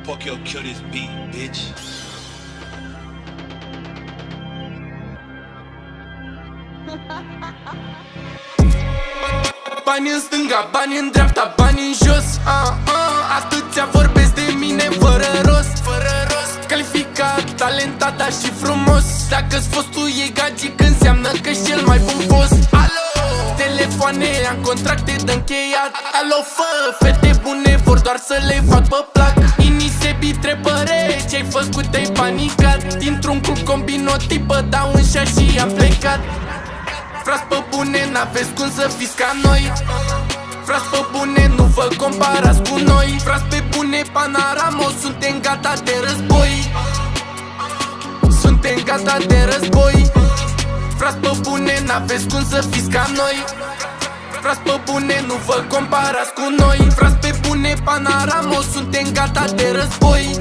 Fuck yo, kill this beat, bitch. Bani în stânga, bani în dreapta, bani în jos. Atâția vorbesc de mine fără rost. Calificat, talentat, dar și frumos. Dacă-s fostul e gagic, înseamnă că-și cel mai bun fost. Alo! Telefoane, am contracte de încheiat. Alo, fă, fete bune vor doar să le fac pe plac. Inii se bitrepăre, ce-ai făcut, te-ai panicat. Dintr-un cu combinotipă, dau în șa și am plecat. Frați pe bune, n-aveți cum să fiți ca noi. Frați pe bune, nu vă comparați cu noi. Frați pe bune, Panoramo, suntem gata de război. Suntem gata de război. Frați pe bune, n-aveți cum să fiți ca noi. Frați pe bune, nu vă comparați cu noi. Frați pe bune, Panoramo, suntem gata de război.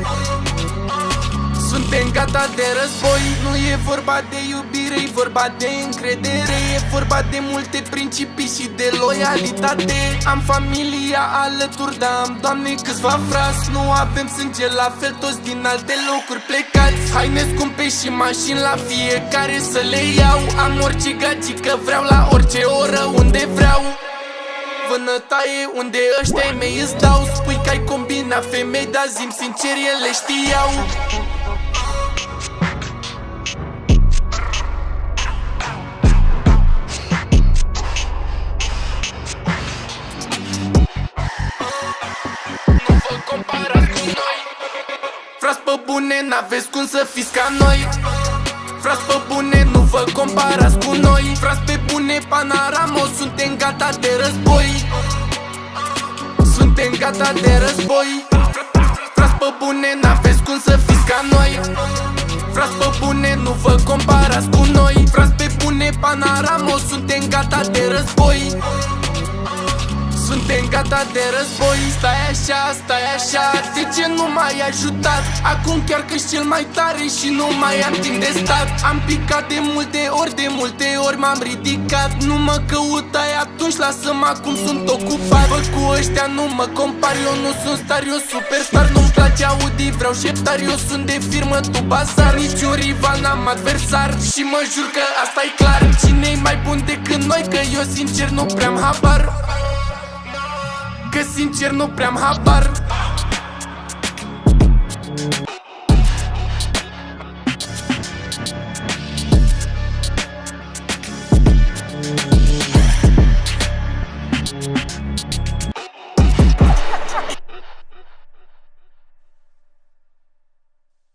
Suntem gata de război. Nu e vorba de iubire, e vorba de încredere. E vorba de multe principii și de loialitate. Am familia alături, dar am, Doamne, câțiva frați. Nu avem sânge la fel, toți din alte locuri plecați. Haine scumpe și mașini la fiecare să le iau. Am orice gagică vreau la orice oră, unde vreau. Vânătaie unde ăștia-i mei îți dau. Spui că ai combinat femei, dar zi-mi sincer, ele știau. Comparați cu noi. Frați pe bune, n-aveți cum să fiți ca noi. Frați pe bune, nu vă comparați cu noi. Frați pe bune, Panoramo, suntem gata de război. Suntem gata de război. Frați pe bune, n-aveți cum să fiți ca noi. Frați pe bune, nu vă comparați cu noi. Frați pe bune, Panoramo, suntem gata de război. Suntem gata de război. Stai așa, de ce nu m-ai ajutat? Acum chiar că-s cel mai tare și nu mai am timp de stat. Am picat de multe ori m-am ridicat. Nu mă căutai atunci, lasă-mă, acum sunt ocupat. Văd cu ăștia nu mă compar, eu nu sunt star, eu superstar. Nu-mi place Audi, vreau șeptar, eu sunt de firmă, tu bazar. Niciun rival, n-am adversar și mă jur că asta-i clar. Cine-i mai bun decât noi, că eu sincer nu prea-am habar. Că sincer nu prea-am habar.